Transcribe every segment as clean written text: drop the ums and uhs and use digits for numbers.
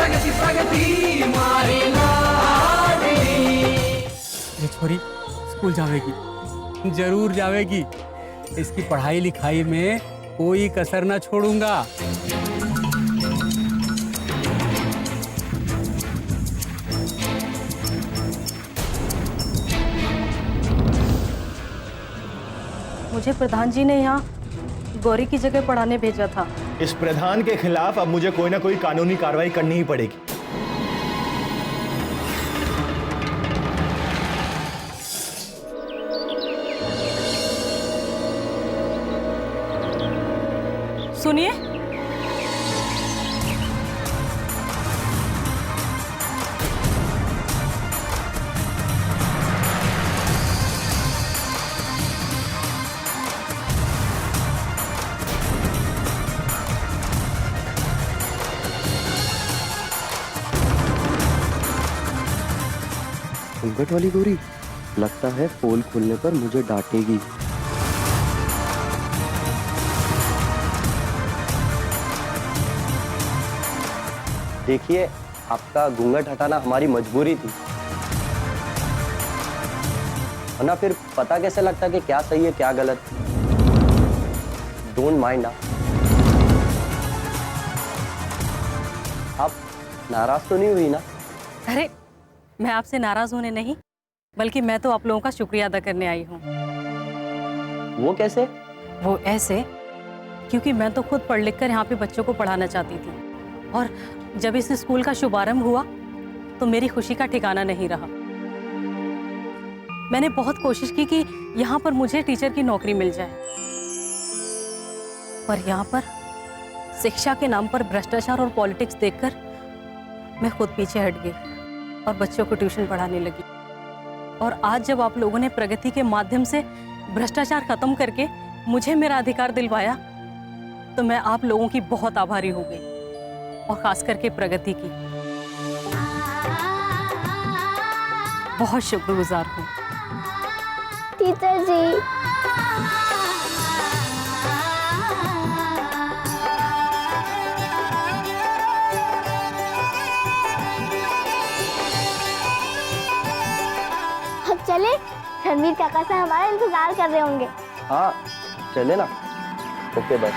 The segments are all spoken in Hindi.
प्रगति प्रगति मारी लाडली। ये छोरी स्कूल जावेगी, जरूर जावेगी। इसकी पढ़ाई लिखाई में कोई कसर ना छोड़ूंगा। मुझे प्रधान जी ने यहाँ गौरी की जगह पढ़ाने भेजा था। इस प्रधान के खिलाफ अब मुझे कोई ना कोई कानूनी कार्रवाई करनी ही पड़ेगी। सुनिए, घूंघट वाली गौरी, लगता है पोल खुलने पर मुझे डांटेगी। देखिए, आपका घूंघट हटाना हमारी मजबूरी थी, वरना फिर पता कैसे लगता कि क्या सही है क्या गलत। Don't mind. आप नाराज तो नहीं हुई ना? अरे मैं आपसे नाराज होने नहीं, बल्कि मैं तो आप लोगों का शुक्रिया अदा करने आई हूँ। वो कैसे? वो ऐसे, क्योंकि मैं तो खुद पढ़ लिख कर यहाँ पे बच्चों को पढ़ाना चाहती थी, और जब इस स्कूल का शुभारंभ हुआ तो मेरी खुशी का ठिकाना नहीं रहा। मैंने बहुत कोशिश की कि यहाँ पर मुझे टीचर की नौकरी मिल जाए, पर यहाँ पर शिक्षा के नाम पर भ्रष्टाचार और पॉलिटिक्स देखकर मैं खुद पीछे हट गई और बच्चों को ट्यूशन पढ़ाने लगी। और आज जब आप लोगों ने प्रगति के माध्यम से भ्रष्टाचार खत्म करके मुझे मेरा अधिकार दिलवाया, तो मैं आप लोगों की बहुत आभारी हो गई, और खास करके प्रगति की बहुत शुक्रगुजार हूँ। टीचर जी, अब चले, रणवीर काका से हमारा इंतजार कर रहे होंगे। हाँ चले ना। Okay bye.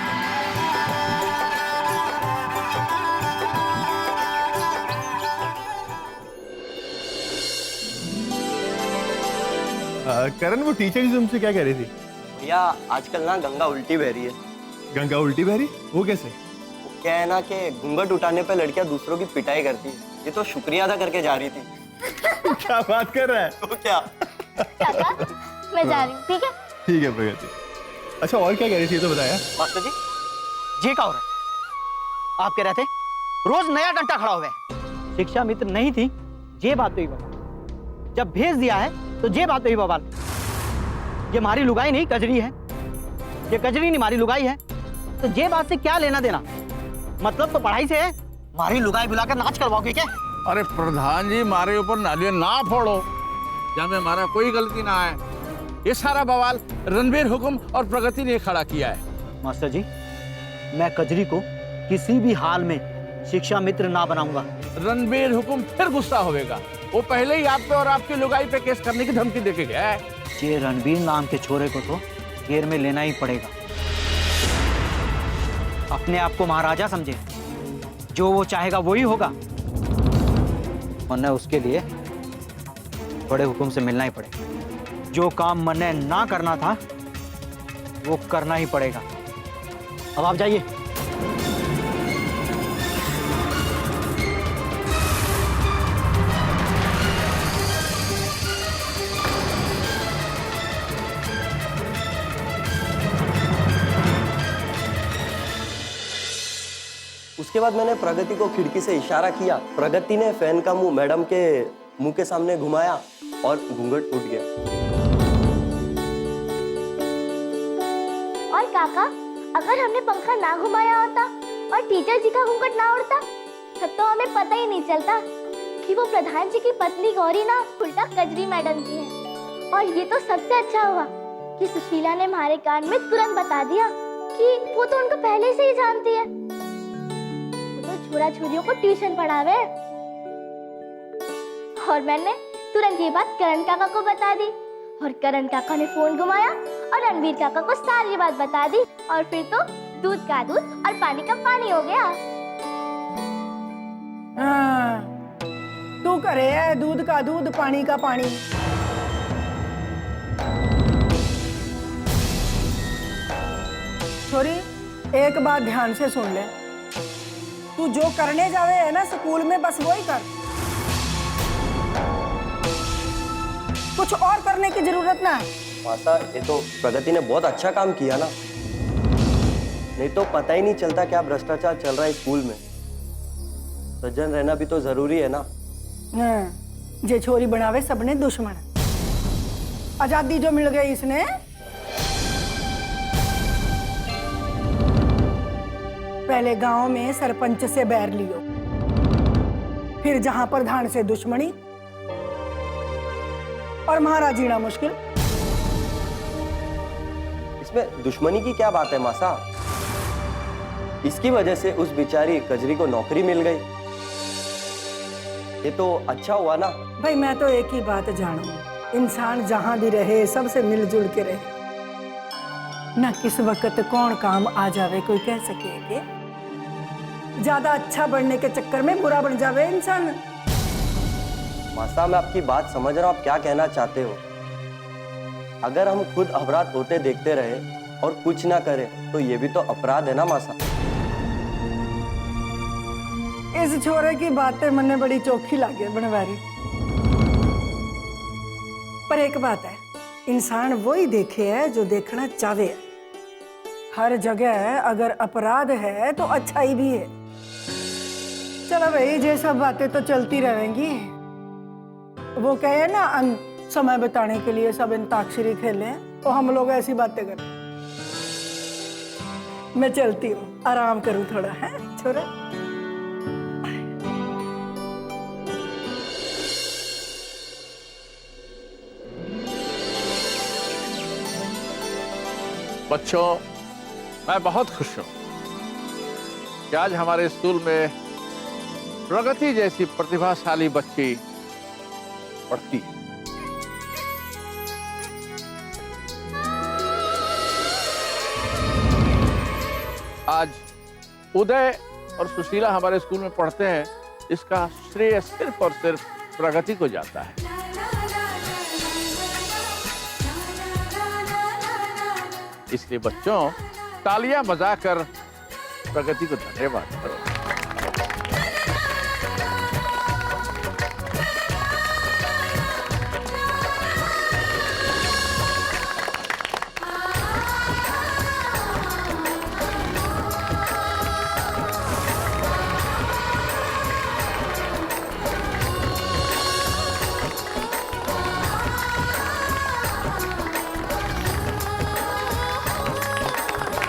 करण, वो टीचर जी तुमसे क्या कह रही थी? भैया आजकल ना गंगा उल्टी बह रही है। गंगा उल्टी बह रही? वो कैसे? वो क्या है ना कि घूंघट उठाने पे लड़कियां दूसरों की पिटाई करती है। ये तो शुक्रिया अदा करके जा रही थी। क्या बात कर रहा है? तो क्या? काका, मैं जा रही हूँ, ठीक है? ठीक है प्रगति। अच्छा, और क्या कह रही थी तो बताया। मास्टर जी, ये क्या हो रहा है? आप कह रहे थे रोज नया डंडा खड़ा हुआ है। शिक्षा मित्र नहीं थी, ये बात तो ही बवाल। जब भेज दिया है तो ये बात तो ही बवाल। ये मारी लुगाई नहीं कजरी है, ये कजरी नहीं मारी लुगाई है। तो ये बात से क्या लेना देना? मतलब तो पढ़ाई से है। मारी लुगाई बुलाकर नाच करवाओगे क्या? अरे प्रधान जी, मारे ऊपर नालियां ना फोड़ो, जब में हमारा कोई गलती ना है। ये सारा बवाल रणबीर हुकुम और प्रगति ने खड़ा किया है। मास्टर जी, मैं कजरी को किसी भी हाल में शिक्षा मित्र ना बनाऊंगा। रणबीर हुकुम फिर गुस्सा होगा। वो पहले ही आप पे और आपकी लुगाई पे केस करने की धमकी देके गया है। ये रणबीर नाम के छोरे को तो घेर में लेना ही पड़ेगा। अपने आप को महाराजा समझे, जो वो चाहेगा वही होगा, वरना उसके लिए बड़े हुकुम से मिलना ही पड़ेगा। जो काम मैंने ना करना था वो करना ही पड़ेगा। अब आप जाइए। उसके बाद मैंने प्रगति को खिड़की से इशारा किया। प्रगति ने फैन का मुंह मैडम के मुंह के सामने घुमाया और घूंघट उठ गया। और काका, अगर हमने पंखा ना घुमाया होता और टीचर जी का घूंघट ना उड़ता, तब तो हमें पता ही नहीं चलता कि वो प्रधान जी की पत्नी गौरी ना उल्टा कजरी मैडम जी है। और ये तो सबसे अच्छा हुआ कि सुशीला ने हमारे कान में तुरंत बता दिया कि वो तो उनको पहले से ही जानती है। वो तो छोरा छोरियों को ट्यूशन पढ़ावे। और मैंने तुरंत ये बात करण काका को बता दी और करण काका ने फोन घुमाया और रणवीर काका को सारी बात बता दी और फिर तो दूध का दूध और पानी का पानी हो गया। हाँ, तू करे है दूध का दूध पानी का पानी। छोरी एक बात ध्यान से सुन ले, तू जो करने जावे है ना स्कूल में बस वही कर, कुछ और करने की जरूरत ना है। मासा ये तो प्रगति ने बहुत अच्छा काम किया ना, नहीं तो पता ही नहीं चलता क्या भ्रष्टाचार चल रहा है स्कूल में। सज्जन रहना भी तो जरूरी है ना। जे छोरी बनावे सबने दुश्मन, आजादी जो मिल गई इसने, पहले गांव में सरपंच से बैर लियो, फिर जहां प्रधान से दुश्मनी और महाराज जीना मुश्किल। इसमें दुश्मनी की क्या बात है मासा? इसकी वजह से उस बेचारी कजरी को नौकरी मिल गई, ये तो अच्छा हुआ ना। भाई मैं तो एक ही बात जानू, इंसान जहां भी रहे सबसे मिलजुल के रहे, ना किस वक्त कौन काम आ जावे कोई कह सके कि ज्यादा अच्छा बनने के चक्कर में बुरा बन जावे इंसान। मासा मैं आपकी बात समझ रहा हूँ, आप क्या कहना चाहते हो। अगर हम खुद अपराध होते देखते रहे और कुछ ना करें तो ये भी तो अपराध है ना मासा। इस छोरे की बातें मन्ने बड़ी चोखी लागे बनवारी, पर एक बात है, इंसान वही देखे है जो देखना चाहे। हर जगह अगर अपराध है तो अच्छाई भी है। चलो भाई ये सब बातें तो चलती रहेंगी। वो कहे ना समय बिताने के लिए सब अंताक्षरी खेले, तो हम लोग ऐसी बातें करें। मैं चलती हूँ, आराम करूँ थोड़ा है छोरा। बच्चों, मैं बहुत खुश हूं कि आज हमारे स्कूल में प्रगति जैसी प्रतिभाशाली बच्ची पढ़ती है। आज उदय और सुशीला हमारे स्कूल में पढ़ते हैं, इसका श्रेय सिर्फ और सिर्फ प्रगति को जाता है। इसलिए बच्चों, तालियां बजाकर प्रगति को धन्यवाद करो।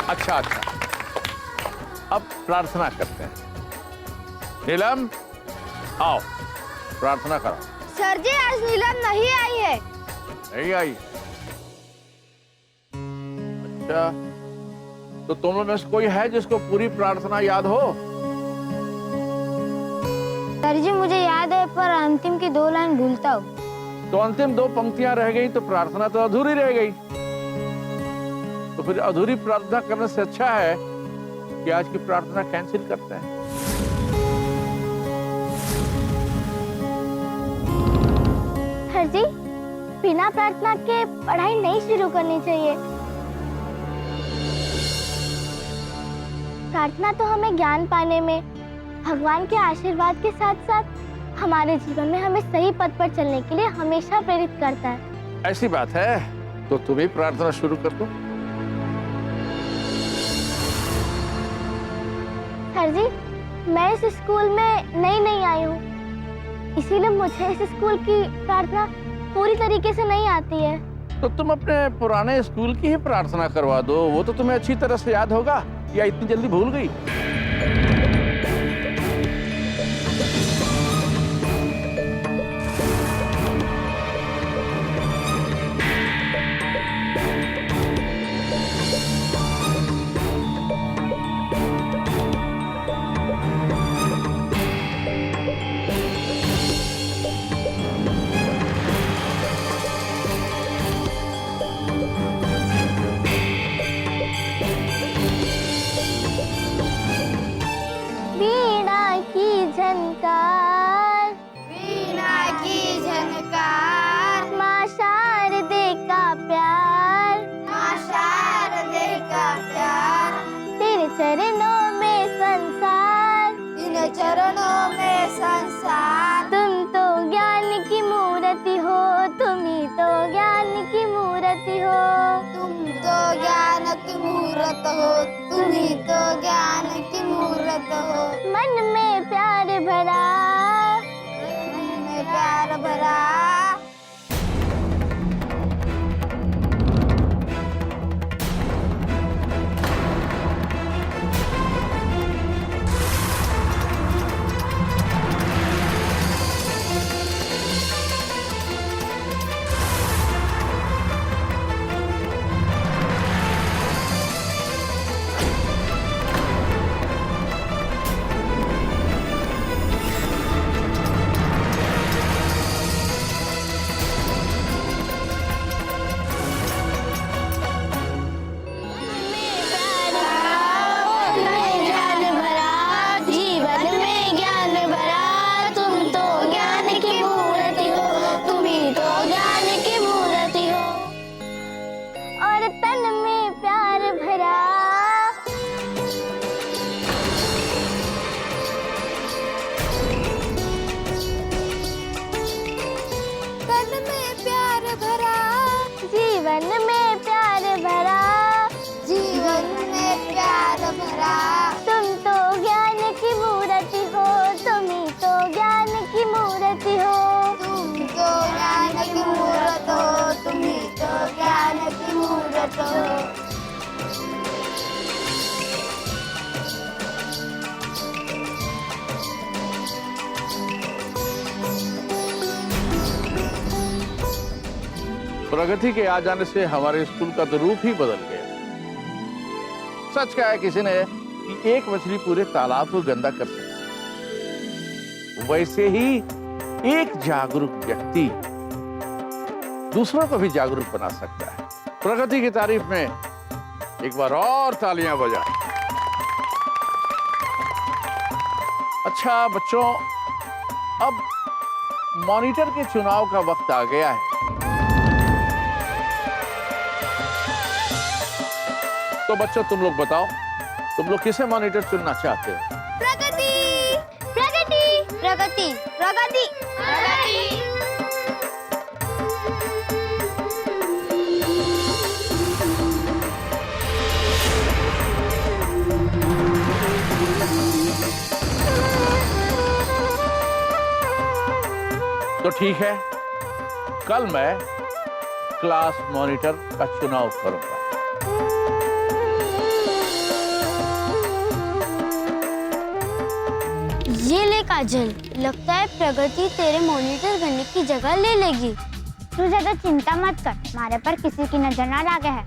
अच्छा, अब प्रार्थना करते हैं। नीलम, आओ प्रार्थना करो। सर जी आज नीलम नहीं आई है। नहीं आई? अच्छा, तो तुम लोग में से कोई है जिसको पूरी प्रार्थना याद हो? सर जी मुझे याद है, पर अंतिम की 2 लाइन भूलता हूँ। तो अंतिम 2 पंक्तियां रह गई तो प्रार्थना तो अधूरी रह गई। तो फिर अधूरी प्रार्थना करने से अच्छा है कि आज की प्रार्थना कैंसिल करते हैं। सर जी बिना प्रार्थना के पढ़ाई नहीं शुरू करनी चाहिए। प्रार्थना तो हमें ज्ञान पाने में, भगवान के आशीर्वाद के साथ साथ हमारे जीवन में हमें सही पथ पर चलने के लिए हमेशा प्रेरित करता है। ऐसी बात है तो तुम ही प्रार्थना शुरू कर दो। सर जी मैं इस स्कूल में नई आई हूँ, इसीलिए मुझे इस स्कूल की प्रार्थना पूरी तरीके से नहीं आती है। तो तुम अपने पुराने स्कूल की ही प्रार्थना करवा दो, वो तो तुम्हें अच्छी तरह से याद होगा, या इतनी जल्दी भूल गई? में संसार। तुम तो ज्ञान की मूर्ति हो, तुम ही तो ज्ञान की मूर्ति हो। तुम तो ज्ञान की मूर्त हो, तुम ही तो ज्ञान की मूर्त हो। मन में प्यार भरा, मन में प्यार भरा। प्रगति के आ जाने से हमारे स्कूल का तो रूप ही बदल गया। सच क्या है किसी ने कि एक मछली पूरे तालाब को गंदा कर सकती, वैसे ही एक जागरूक व्यक्ति दूसरों को भी जागरूक बना सकता है। प्रगति की तारीफ में एक बार और तालियां बजाएं। अच्छा बच्चों, अब मॉनिटर के चुनाव का वक्त आ गया है। तो बच्चों तुम लोग बताओ, तुम लोग किसे मॉनिटर चुनना चाहते हो? प्रगति, प्रगति, प्रगति, प्रगति, प्रगति। तो ठीक है, कल मैं क्लास मॉनिटर का चुनाव करूंगा। ये ले काजल, लगता है प्रगति तेरे मॉनिटर बनने की जगह ले लेगी। तू ज्यादा चिंता मत कर, हमारे पर किसी की नजर ना लगे है।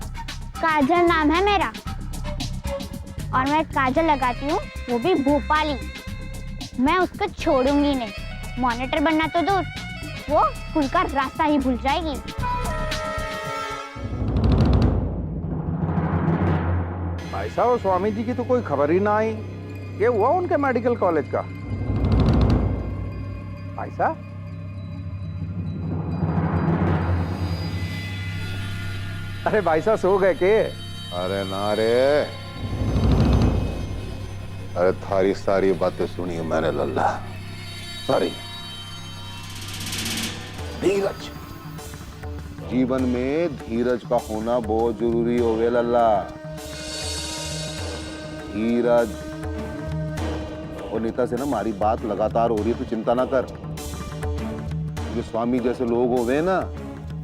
काजल नाम है मेरा और मैं काजल लगाती हूँ, वो भी भोपाली। मैं उसको छोड़ूंगी नहीं। मॉनिटर बनना तो दूर, वो स्कूल का रास्ता ही भूल जाएगी। भाई साहब, स्वामी जी की तो कोई खबर ही ना आई। ये हुआ उनके मेडिकल कॉलेज का? भाई साहब, अरे भाई साहब सो गए के? अरे ना रे, अरे थारी सारी बातें सुनी है मैंने लल्ला, सारी। धीरज, जीवन में धीरज का होना बहुत जरूरी हो गया लल्ला। धीरज। और नेता से ना हमारी बात लगातार हो रही है, तू चिंता ना कर। जो स्वामी जैसे लोग हो गए ना,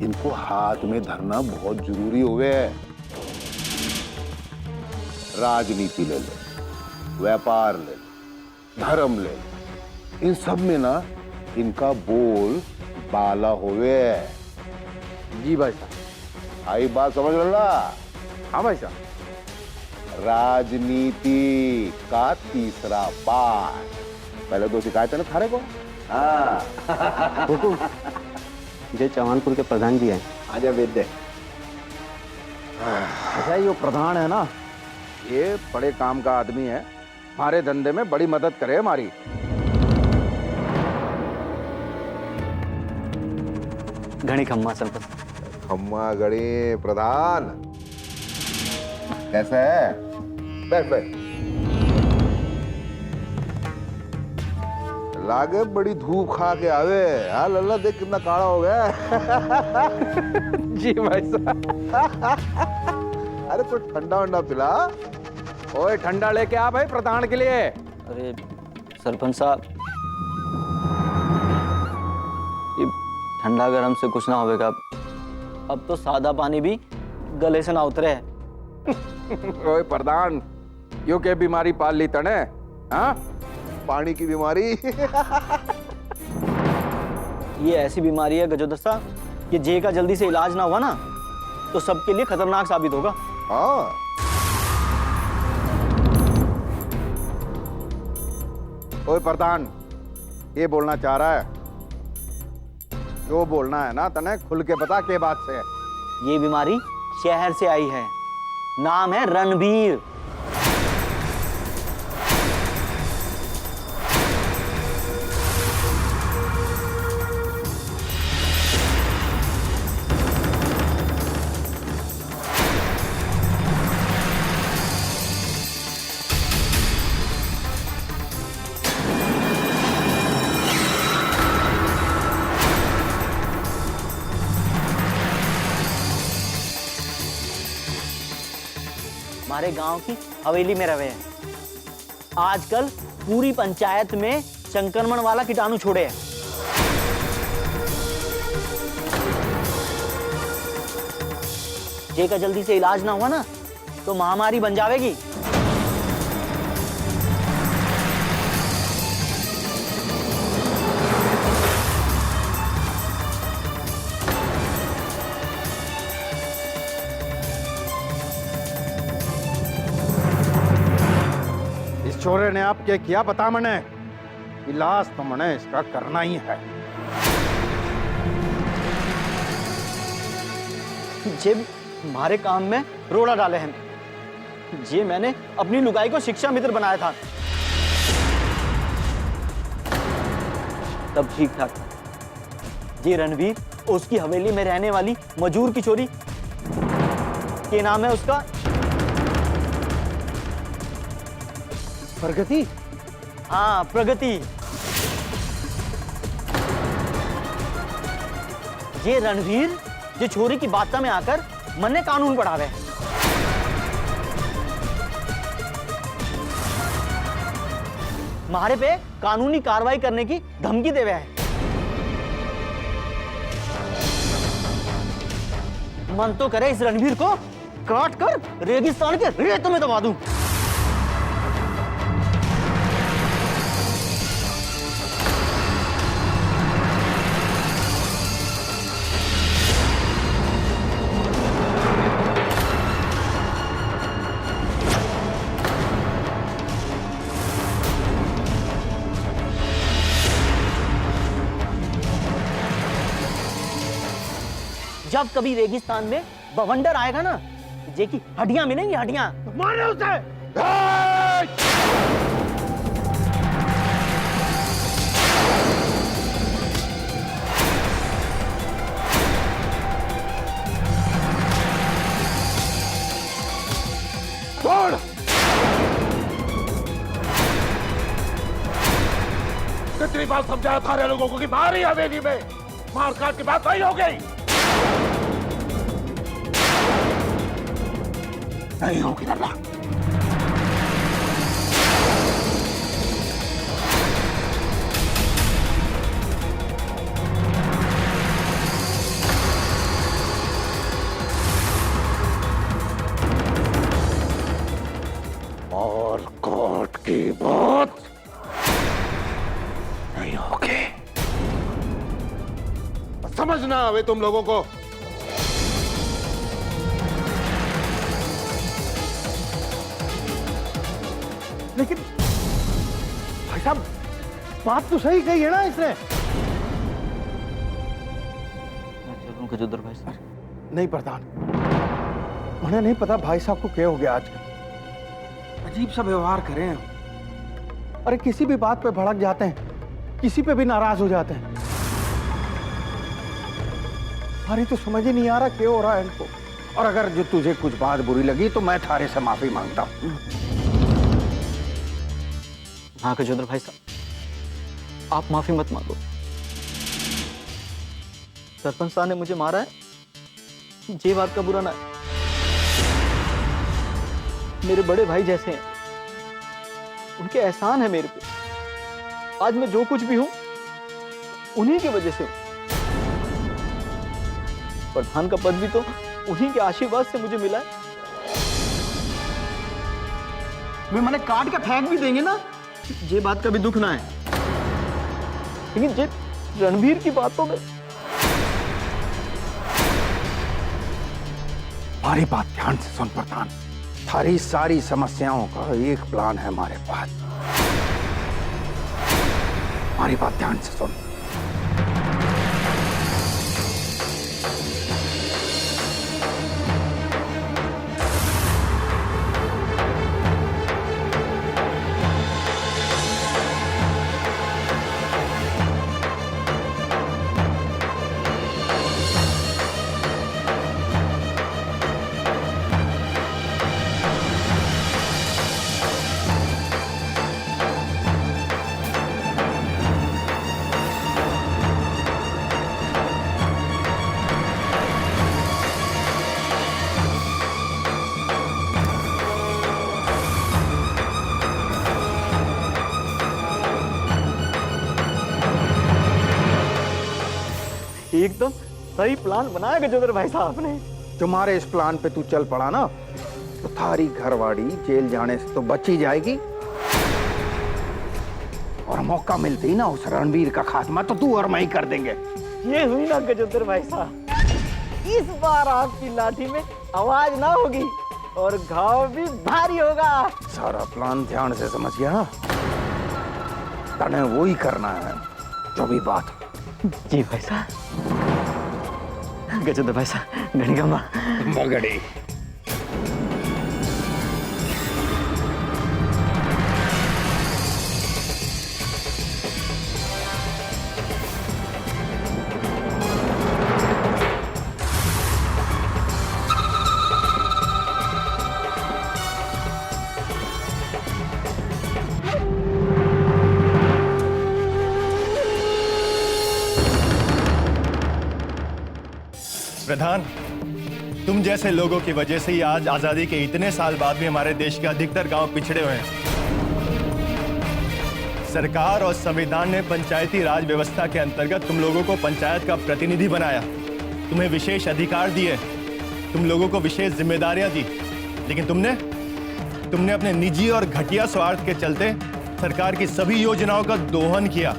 इनको हाथ में धरना बहुत जरूरी हो गया है। राजनीति ले ले, व्यापार ले ले, धर्म ले ले, इन सब में ना इनका बोल बाला होवे। जी भाई साहब। आई बात समझ ला? हाँ भाई साहब। राजनीति का तीसरा पाठ। पहले दो सिखाए थे ना थारे को। हाँ। जय चौहानपुर के प्रधान जी हैं। आजा वेद्य। अच्छा, ये प्रधान है ना, ये बड़े काम का आदमी है, हमारे धंधे में बड़ी मदद करे हमारी। घड़ी खम्मा सरपंच। खम्मा गड़ी प्रधान कैसा है? बैठ बैठ। लागे बड़ी धूप खा के आवे। हाँ लल्ला देख कितना काला हो गया। जी भाई साहब। अरे कुछ ठंडा वंडा पिला। ओए ठंडा लेके आ भाई प्रधान के लिए। अरे सरपंच साहब, ये ठंडा गरम से कुछ ना होगा। अब तो सादा पानी भी गले से ना उतरे है। ओए प्रधान, यो के बीमारी पाल ली तने? हाँ पानी की बीमारी। ये ऐसी बीमारी है गजोदर साहब कि जे का जल्दी से इलाज ना हुआ ना तो सबके लिए खतरनाक साबित होगा। हाँ ओए प्रधान, ये बोलना चाह रहा है, जो बोलना है ना तने खुल के बता के बात से। ये बीमारी शहर से आई है, नाम है रणबीर। हमारे गांव की हवेली में रहे हैं। आजकल पूरी पंचायत में संक्रमण वाला कीटाणु छोड़े हैं। जे का जल्दी से इलाज ना हुआ ना तो महामारी बन जाएगी। चोरे ने आप क्या किया बता मने? इलाज तो मने इसका करना ही है। जे हमारे काम में रोड़ा डाले हैं। जे मैंने अपनी लुगाई को शिक्षा मित्र बनाया था तब ठीक ठाक था। जे रणवीर उसकी हवेली में रहने वाली मजूर की चोरी के नाम है उसका प्रगति। हाँ प्रगति। ये रणवीर जो छोरी की बात में आकर मन ने कानून पढ़ावे। मारे पे कानूनी कार्रवाई करने की धमकी देवे है। मन तो करे इस रणवीर को काट कर रेगिस्तान के रेत में दबा दूं। जब कभी रेगिस्तान में बवंडर आएगा ना, जे की हड्डियां मिलेंगी, हड्डियां। मारे उसे। छोड़। कितनी बार समझाया थारे लोगों को कि मारी हवेली में मार काट की बात सही हो गई। नहीं होगी लल्ला। और कोर्ट की बात नहीं होगी। समझना आवे तुम लोगों को। लेकिन भाई साहब बात तो सही कही है ना इसने। मैं चलूं गजोदर भाई साहब। नहीं प्रधान, उन्हें नहीं पता भाई साहब को क्या हो गया आजकल। अजीब सा व्यवहार कर रहे हैं। अरे किसी भी बात पे भड़क जाते हैं, किसी पे भी नाराज हो जाते हैं। अरे तो समझ ही नहीं आ रहा क्या हो रहा है इनको। और अगर जो तुझे कुछ बात बुरी लगी तो मैं थारे से माफी मांगता हूं। हाँ गजोदर भाई साहब, आप माफी मत मांगो। सरपंच साहब ने मुझे मारा है, ये बात का बुरा ना है। मेरे बड़े भाई जैसे हैं, उनके एहसान है मेरे पे। आज मैं जो कुछ भी हूं उन्हीं की वजह से हूं। प्रधान का पद भी तो उन्हीं के आशीर्वाद से मुझे मिला है। वे मैंने काट के फेंक भी देंगे ना, ये बात का भी दुख ना है। लेकिन ये रणवीर की बातों में हमारी बात ध्यान से सुन प्रधान। सारी सारी समस्याओं का एक प्लान है हमारे पास। हमारी बात ध्यान से सुन। एकदम सही प्लान बनाया गजेंद्र भाई साहब ने। तुम्हारे इस प्लान पे तू चल पड़ा ना, तो थारी घरवाड़ी जेल जाने से तो बच ही जाएगी, और मौका मिलते ही ना उस रणवीर का खात्मा तो तू और मैं ही कर देंगे। ये हुई ना गजेंद्र भाई साहब, इस बार आपकी लाठी में आवाज ना होगी और घाव भी भारी होगा। सारा प्लान ध्यान से समझ गया। तने वो ही करना है जो भी बात। जी भाई साहब। गजेंद्र भाई साहब, गणिका मगड़ी। प्रधान, तुम जैसे लोगों की वजह से ही आज आजादी के इतने साल बाद भी हमारे देश के अधिकतर गांव पिछड़े हुए हैं। सरकार और संविधान ने पंचायती राज व्यवस्था के अंतर्गत तुम लोगों को पंचायत का प्रतिनिधि बनाया, तुम्हें विशेष अधिकार दिए, तुम लोगों को विशेष जिम्मेदारियां दी, लेकिन तुमने अपने निजी और घटिया स्वार्थ के चलते सरकार की सभी योजनाओं का दोहन किया।